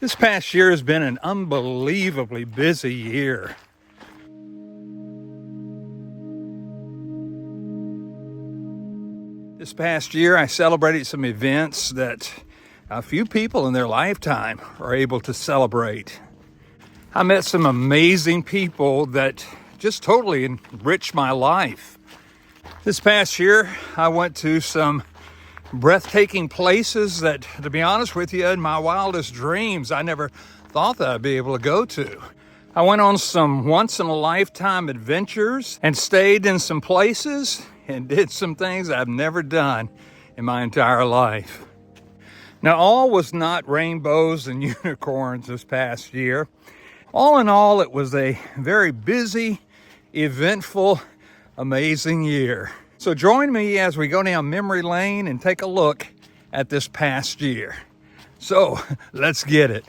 This past year has been an unbelievably busy year. This past year, I celebrated some events that a few people in their lifetime are able to celebrate. I met some amazing people that just totally enriched my life. This past year, I went to some breathtaking places that, to be honest with you, in my wildest dreams, I never thought that I'd be able to go to. I went on some once-in-a-lifetime adventures and stayed in some places and did some things I've never done in my entire life. Now, all was not rainbows and unicorns this past year. All in all, it was a very busy, eventful, amazing year. So join me as we go down memory lane and take a look at this past year. So let's get it.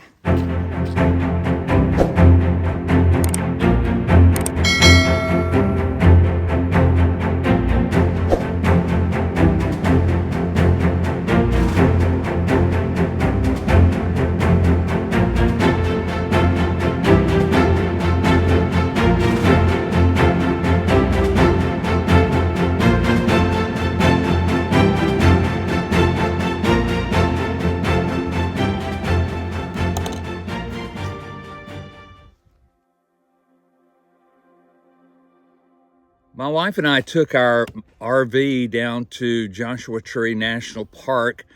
My wife and I took our RV down to Joshua Tree National Park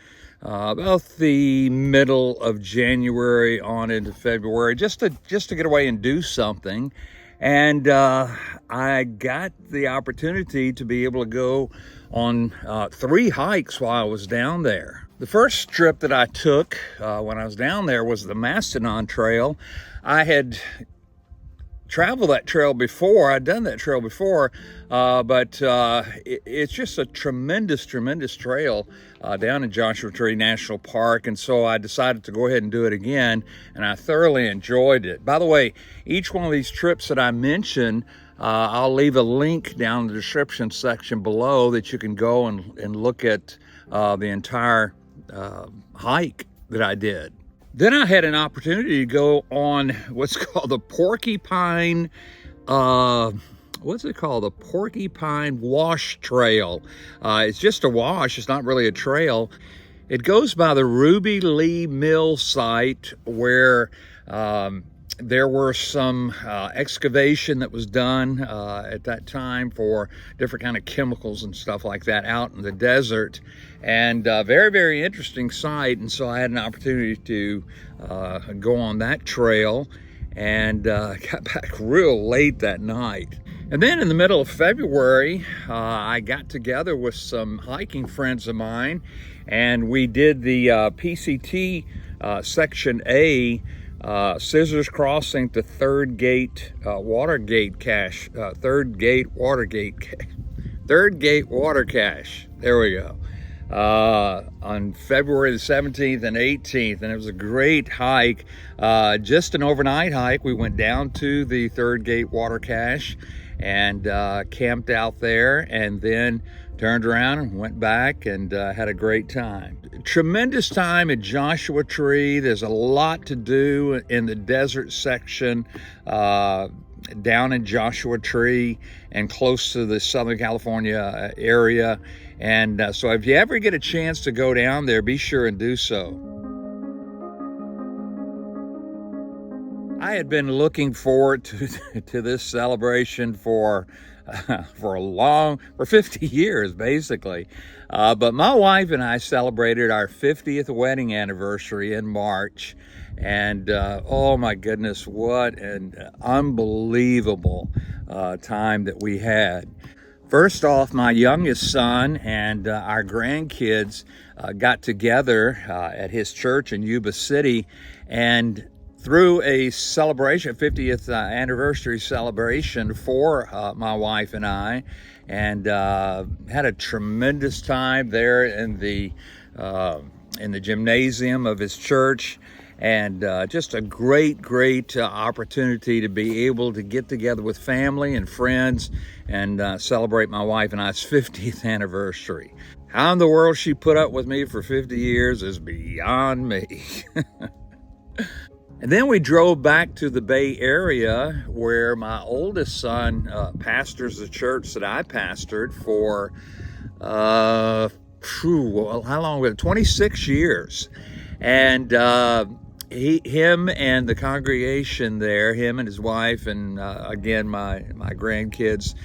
about the middle of January on into February, just to get away and do something. And I got the opportunity to be able to go on 3 hikes while I was down there. The first trip that I took when I was down there was the Mastodon Trail. I had traveled that trail before. I'd done that trail before, but it's just a tremendous trail down in Joshua Tree National Park, and so I decided to go ahead and do it again, and I thoroughly enjoyed it. By the way, each one of these trips that I mentioned, I'll leave a link down in the description section below that you can go and look at the entire hike that I did. Then I had an opportunity to go on what's called the Porcupine, the Porcupine Wash Trail. It's just a wash, it's not really a trail. It goes by the Ruby Lee Mill site where there were some excavation that was done at that time for different kind of chemicals and stuff like that out in the desert, and very interesting site. And so I had an opportunity to go on that trail, and got back real late that night. And then in the middle of February, I got together with some hiking friends of mine, and we did the PCT Section A, Scissors Crossing to Third Gate Watergate Cache. Third Gate Water Cache. There we go. On February the 17th and 18th, and it was a great hike. Just an overnight hike. We went down to the Third Gate Water Cache and camped out there, and then turned around and went back and had a great time. Tremendous time at Joshua Tree. There's a lot to do in the desert section down in Joshua Tree and close to the Southern California area. And so if you ever get a chance to go down there, be sure and do so. I had been looking forward to this celebration for 50 years, basically. But my wife and I celebrated our 50th wedding anniversary in March. And oh my goodness, what an unbelievable time that we had. First off, my youngest son and our grandkids got together at his church in Yuba City, and through a celebration, 50th anniversary celebration for my wife and I, and had a tremendous time there in the gymnasium of his church. And just a great opportunity to be able to get together with family and friends and celebrate my wife and I's 50th anniversary. How in the world she put up with me for 50 years is beyond me. And then we drove back to the Bay Area where my oldest son pastors the church that I pastored for, well, how long was it? 26 years. And him and the congregation there, him and his wife, and again, my grandkids,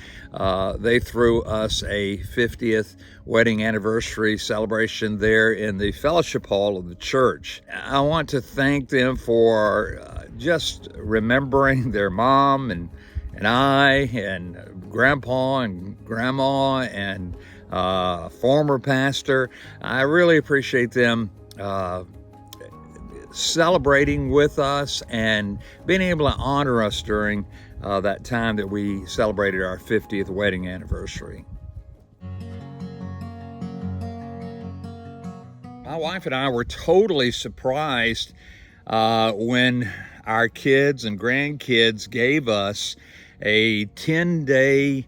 they threw us a 50th wedding anniversary celebration there in the fellowship hall of the church. I want to thank them for just remembering their mom and I and grandpa and grandma and former pastor. I really appreciate them celebrating with us and being able to honor us during that time that we celebrated our 50th wedding anniversary. My wife and I were totally surprised when our kids and grandkids gave us a 10-day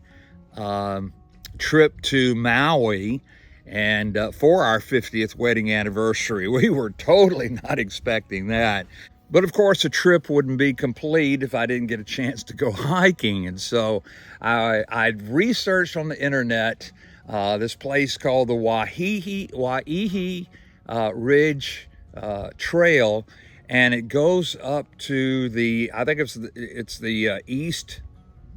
trip to Maui, and for our 50th wedding anniversary. We were totally not expecting that. But of course, a trip wouldn't be complete if I didn't get a chance to go hiking. And so I researched on the internet this place called the Waihee Ridge Trail, and it goes up to the, I think it's the east,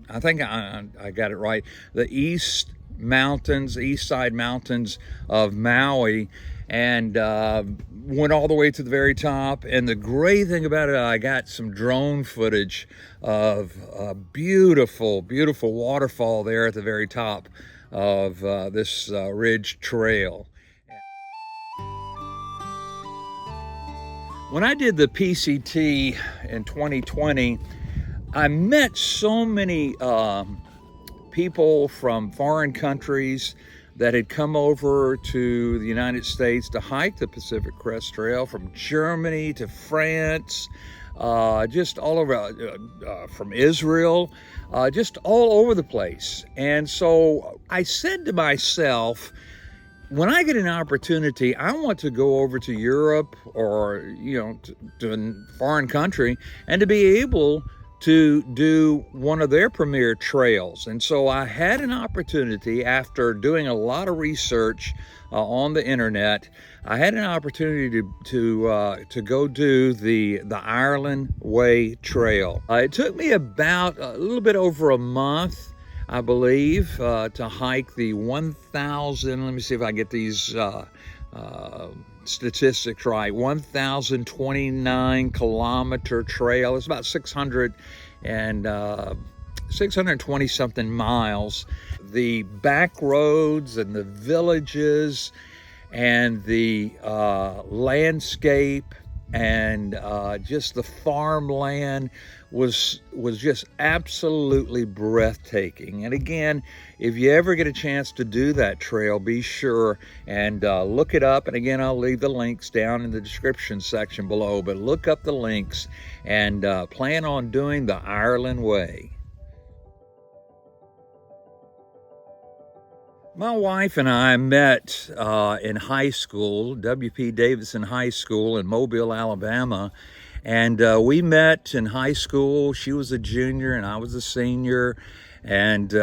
I think I got it right, the east side mountains of Maui, and went all the way to the very top. And the great thing about it, I got some drone footage of a beautiful waterfall there at the very top of this ridge trail. When I did the PCT in 2020, I met so many people from foreign countries that had come over to the United States to hike the Pacific Crest Trail, from Germany to France, just all over, from Israel, just all over the place. And so I said to myself, when I get an opportunity, I want to go over to Europe or, to a foreign country and to be able to do one of their premier trails. And so I had an opportunity, after doing a lot of research on the internet, I had an opportunity to go do the Ireland Way Trail. It took me about a little bit over a month, I believe, to hike the 1,000, let me see if I get these statistics right, 1,029 kilometer trail. It's about 620 something miles. The back roads and the villages and the landscape and just the farmland was just absolutely breathtaking. And again, if you ever get a chance to do that trail, be sure and look it up. And again, I'll leave the links down in the description section below, but look up the links and plan on doing the Ireland Way. My wife and I met in high school, W.P. Davidson High School in Mobile, Alabama. And we met in high school. She was a junior and I was a senior. And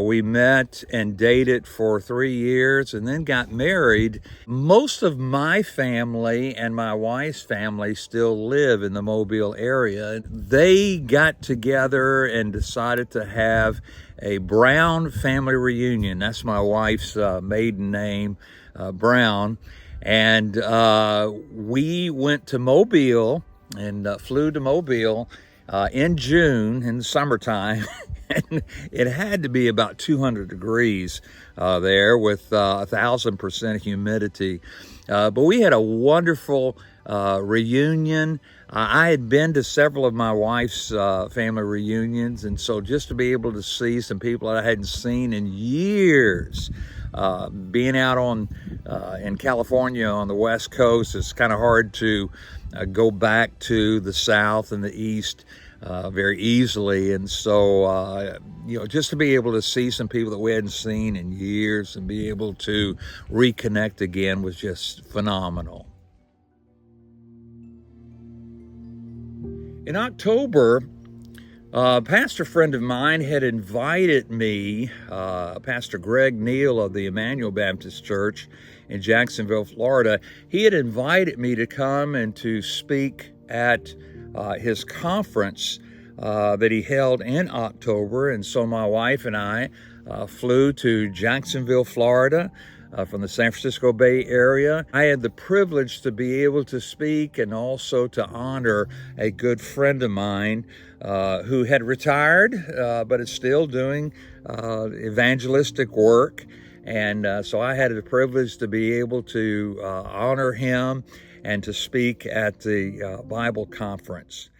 we met and dated for 3 years and then got married. Most of my family and my wife's family still live in the Mobile area. They got together and decided to have a Brown family reunion. That's my wife's maiden name, Brown. And we went to Mobile and flew to Mobile in June, in the summertime. And it had to be about 200 degrees there with 1,000% humidity. But we had a wonderful reunion. I had been to several of my wife's family reunions, and so just to be able to see some people that I hadn't seen in years, being out in California on the West Coast, it's kind of hard to go back to the South and the East very easily. And so, just to be able to see some people that we hadn't seen in years and be able to reconnect again was just phenomenal. In October, a pastor friend of mine had invited me, Pastor Greg Neal of the Emmanuel Baptist Church in Jacksonville, Florida. He had invited me to come and to speak at his conference that he held in October. And so my wife and I flew to Jacksonville, Florida, from the San Francisco Bay Area. I had the privilege to be able to speak and also to honor a good friend of mine who had retired but is still doing evangelistic work. And so I had the privilege to be able to honor him and to speak at the Bible conference.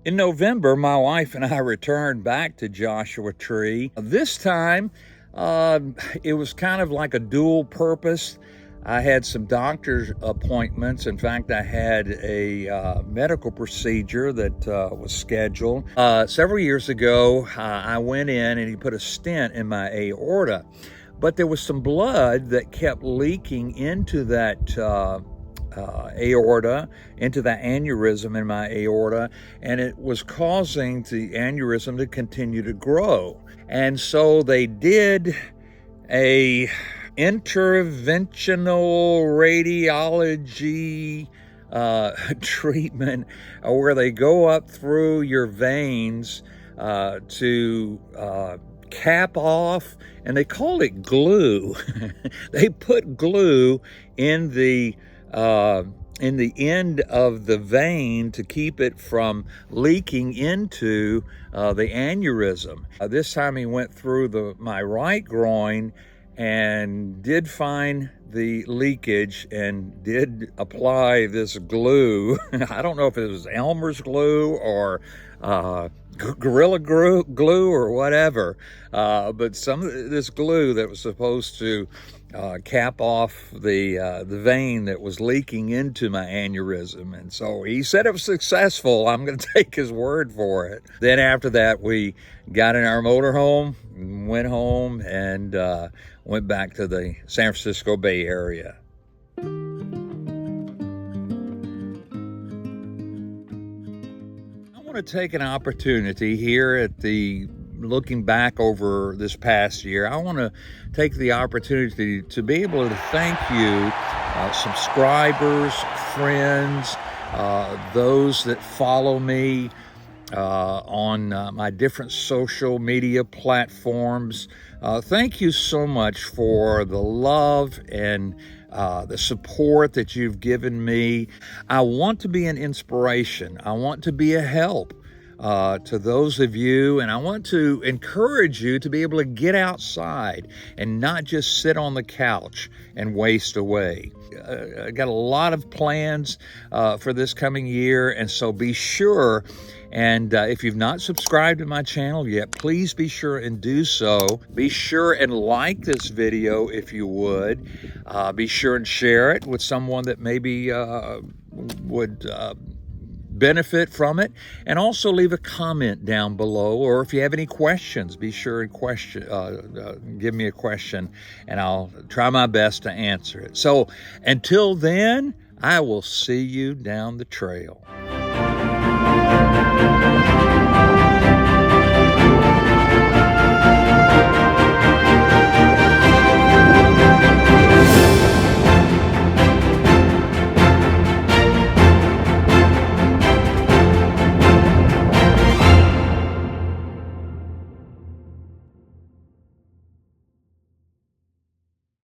In November, my wife and I returned back to Joshua Tree. This time, it was kind of like a dual purpose. I had some doctor's appointments. In fact, I had a medical procedure that was scheduled. Several years ago, I went in and he put a stent in my aorta. But there was some blood that kept leaking into that aorta, into the aneurysm in my aorta, and it was causing the aneurysm to continue to grow. And so they did a interventional radiology treatment where they go up through your veins to cap off, and they call it glue. They put glue in the end of the vein to keep it from leaking into the aneurysm. This time he went through my right groin and did find the leakage and did apply this glue. I don't know if it was Elmer's glue or Gorilla glue or whatever, but some of this glue that was supposed to cap off the vein that was leaking into my aneurysm. And so he said it was successful. I'm going to take his word for it. Then after that, we got in our motorhome, went home, and went back to the San Francisco Bay Area. I want to take an opportunity here at the looking back over this past year. I want to take the opportunity to be able to thank you, subscribers, friends, those that follow me on my different social media platforms. Thank you so much for the love and the support that you've given me. I want to be an inspiration. I want to be a help to those of you, and I want to encourage you to be able to get outside and not just sit on the couch and waste away. I got a lot of plans for this coming year, and so be sure, and if you've not subscribed to my channel yet, please be sure and do so. Be sure and like this video if you would. Be sure and share it with someone that maybe would benefit from it, and also leave a comment down below, or if you have any questions, be sure and give me a question, and I'll try my best to answer it. So until then, I will see you down the trail.